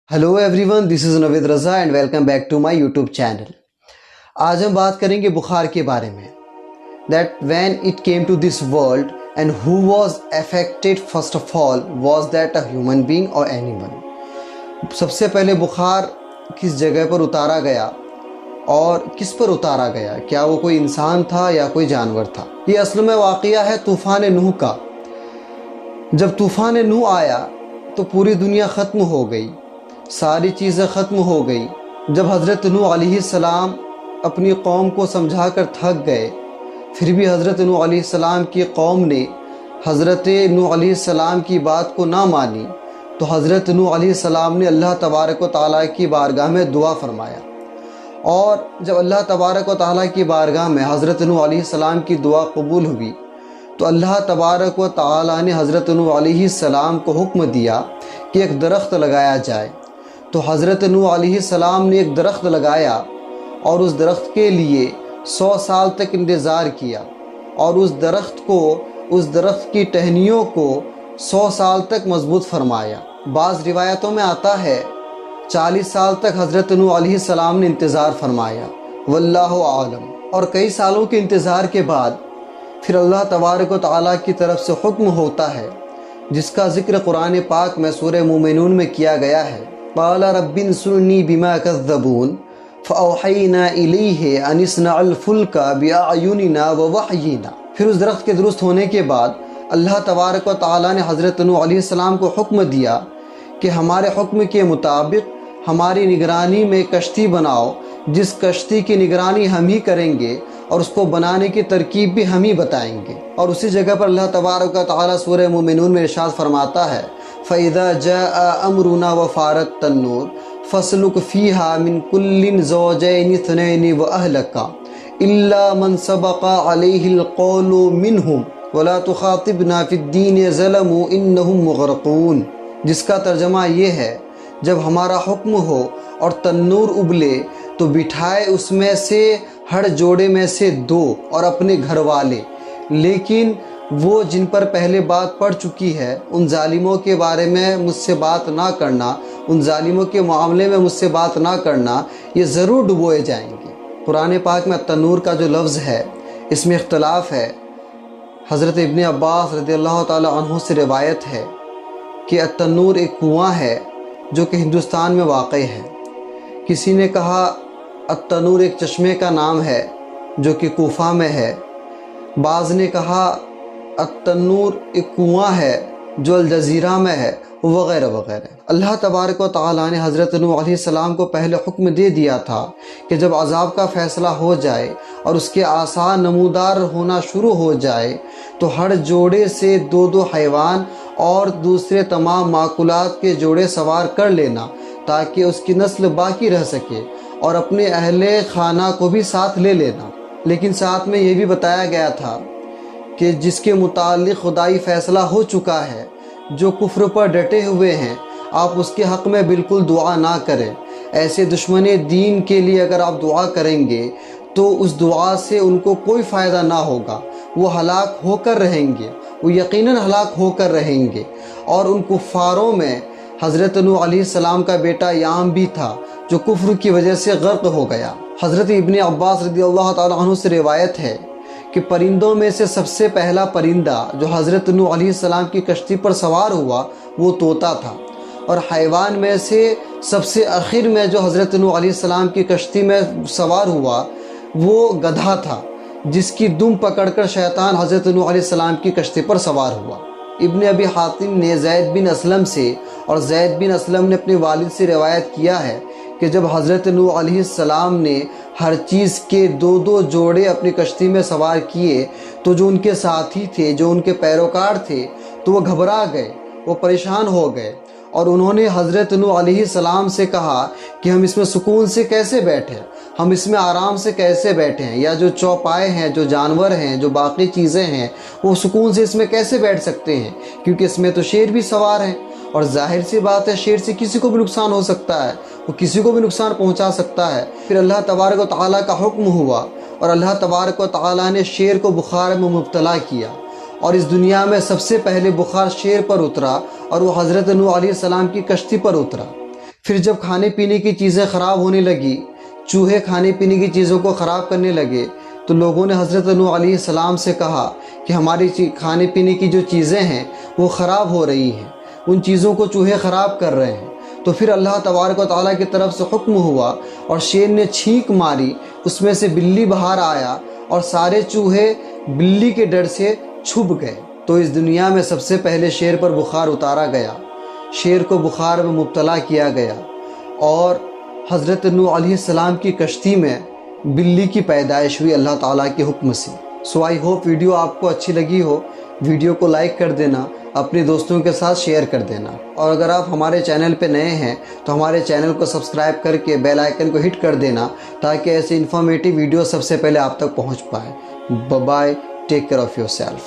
Hello everyone, this is Naveed Raza and welcome back to my YouTube channel. आज हम बात करेंगे बुखार के बारे में। That when it came to this world and who was affected first of all, was that a human being और animal. सबसे पहले बुखार किस जगह पर उतारा गया और किस पर उतारा गया? क्या वो कोई इंसान था या कोई जानवर था? ये असल में वाक़या है तूफ़ान नूह का। जब तूफ़ान नूह आया तो पूरी दुनिया ख़त्म हो गई, सारी चीज़ें ख़त्म हो गई। जब हज़रत नूह अलैहिस्सलाम अपनी कौम को समझा कर थक गए, फिर भी हज़रत नूह अलैहिस्सलाम की कौम ने हज़रत नूह अलैहिस्सलाम की बात को ना मानी, तो हज़रत नूह अलैहिस्सलाम ने अल्लाह तबारक व तआला की बारगाह में दुआ फरमाया। और जब अल्लाह तबारक व तआला की बारगाह में हज़रत नूह अलैहिस्सलाम की दुआ कबूल हुई, तो अल्लाह तबारक व तआला ने हज़रत नूह अलैहिस्सलाम को हुक्म दिया कि एक दरख्त लगाया जाए। तो हज़रत नूह अलैहिस्सलाम ने एक दरख्त लगाया और उस दरख्त के लिए 100 साल तक इंतज़ार किया, और उस दरख्त की टहनियों को 100 साल तक मजबूत फरमाया। बाज़ रिवायतों में आता है 40 साल तक हज़रत नूह अलैहिस्सलाम ने इंतज़ार फरमाया, वल्लाहु आलम। और कई सालों के इंतज़ार के बाद फिर अल्लाह तबारक व तआला की तरफ से हुक्म होता है, जिसका ज़िक्र कुरान पाक में सूरह मोमिनून में किया गया है। क़ाल रब्बिन्सुरनी बिमा कज़्ज़बून फ़अौहयना इलैहि अन इस्नअल फुल्का बिअअयुनिना व वहयिना। फिर उस दरख्त के दुरुस्त होने के बाद अल्लाह तबारक व तआला ने हज़रत नूह अलैहिस्सलाम को हुक्म दिया कि हमारे हुक्म के मुताबिक हमारी निगरानी में कश्ती बनाओ, जिस कश्ती की निगरानी हम ही करेंगे और उसको बनाने की तरकीब भी हम ही बताएंगे। और उसी जगह पर अल्लाह तबारक व तआला सूरह मोमिनून में इरशाद फरमाता है, फ़इज़ा जाअ अम्रुना व फ़ारत तन्नूर फ़स्लुक फ़ीहा मिन कुल्लिन ज़ौजैनि इस्नैनि व अहलका इल्ला मन सबक़ा अलैहिल क़ौलु मिनहुम वला तुख़ातिबना फ़िद्दीन ज़लमू इन्नहुम मुग़रक़ून। जिसका तर्जमा ये है, जब हमारा हुक्म हो और तन्नूर उबले तो बिठाए उसमें से हर जोड़े में से 2 और अपने घर वाले, लेकिन वो जिन पर पहले बात पड़ चुकी है उन जालिमों के बारे में मुझसे बात ना करना, उन जालिमों के मामले में मुझसे बात ना करना, ये ज़रूर डुबोए जाएंगे। कुरान पाक में तन्नूर का जो लफ्ज़ है इसमें इख्तलाफ है। हज़रत इब्न अब्बास रज़ियल्लाहु ताला अन्हु से रिवायत है कि तन्नूर एक कुआं है जो कि हिंदुस्तान में वाक़ई है। किसी ने कहा तन्नूर एक चश्मे का नाम है जो कि कूफा में है। बाज़ ने कहा तन्नूर एक कुआं है जो अल जज़ीरा में है, वग़ैरह वग़ैरह। अल्लाह तबारक व तआला ने हज़रत नूह अलैहिस्सलाम को पहले हुक्म दे दिया था कि जब अज़ाब का फ़ैसला हो जाए और उसके आसार नमूदार होना शुरू हो जाए, तो हर जोड़े से 2-2 हैवान और दूसरे तमाम माकुलात के जोड़े सवार कर लेना, ताकि उसकी नस्ल बाकी रह सके, और अपने अहले खाना को भी साथ ले लेना। लेकिन साथ में ये भी बताया गया था कि जिसके मुताल्लिक़ खुदाई फ़ैसला हो चुका है, जो कुफ्र पर डटे हुए हैं, आप उसके हक़ में बिल्कुल दुआ ना करें। ऐसे दुश्मन दीन के लिए अगर आप दुआ करेंगे तो उस दुआ से उनको कोई फ़ायदा ना होगा, वो हलाक होकर रहेंगे, वो यकीनन हलाक होकर रहेंगे। और उन कुफ़ारों में हज़रत नूह अलैहिस्सलाम का बेटा याम भी था, जो कुफ्र की वजह से गर्क हो गया। हज़रत इब्न अब्बास रज़ियल्लाहु ताला अन्हु से रिवायत है कि परिंदों में से सबसे पहला परिंदा जो हज़रत नूह अलैहिस्सलाम की कश्ती पर सवार हुआ वो तोता था, और हैवान में से सबसे आखिर में जो हज़रत नूह अलैहिस्सलाम की कश्ती में सवार हुआ वो गधा था, जिसकी दुम पकड़कर शैतान हज़रत नूह अलैहिस्सलाम की कश्ती पर सवार हुआ। इब्न अबी हातिम ने ज़ैद बिन असलम से, और ज़ैद बिन असलम ने अपने वालिद से रिवायत किया है कि जब हज़रत नूह अलैहिस्सलाम ने हर चीज़ के 2-2 जोड़े अपनी कश्ती में सवार किए, तो जो उनके साथी थे, जो उनके पैरोकार थे, तो वो घबरा गए, वो परेशान हो गए, और उन्होंने हज़रत नूह अलैहिस्सलाम से कहा कि हम इसमें सुकून से कैसे बैठें, हम इसमें आराम से कैसे बैठें, या जो चौपाए हैं, जो जानवर हैं, जो बाकी चीज़ें हैं, वो सुकून से इसमें कैसे बैठ सकते हैं, क्योंकि इसमें तो शेर भी सवार हैं, और जाहिर सी बात है शेर से किसी को भी नुकसान हो सकता है, वो किसी को भी नुकसान पहुंचा सकता है। फिर अल्लाह तबारक व तआला का हुक्म हुआ और अल्लाह तबारक व तआला ने शेर को बुखार में मुब्तला किया, और इस दुनिया में सबसे पहले बुखार शेर पर उतरा और वो हज़रत नूह अलैहिस्सलाम की कश्ती पर उतरा। پھر جب کھانے پینے کی چیزیں خراب ہونے لگی، چوہے کھانے پینے کی چیزوں کو خراب کرنے لگے، تو لوگوں نے حضرت نوح علیہ السلام سے کہا کہ ہماری کھانے پینے کی جو چیزیں ہیں وہ خراب ہو رہی ہیں، ان چیزوں کو چوہے خراب کر رہے ہیں۔ تو پھر اللہ تبارک و تعالیٰ کی طرف سے حکم ہوا اور شیر نے چھینک ماری، اس میں سے بلی باہر آیا اور سارے چوہے بلی کے ڈر سے چھپ گئے۔ تو اس دنیا میں سب سے پہلے شیر پر بخار اتارا گیا، شیر کو بخار میں مبتلا کیا گیا، اور حضرت نوح علیہ السلام کی کشتی میں بلی کی پیدائش ہوئی اللہ تعالیٰ کے حکم سے۔ سو آئی ہوپ ویڈیو آپ کو اچھی لگی ہو، ویڈیو کو لائک کر دینا، اپنے دوستوں کے ساتھ شیئر کر دینا، اور اگر آپ ہمارے چینل پہ نئے ہیں تو ہمارے چینل کو سبسکرائب کر کے بیل آئیکن کو ہٹ کر دینا تاکہ ایسے انفارمیٹیو ویڈیو سب سے پہلے آپ تک پہنچ پائے۔ Bye, take care of your self.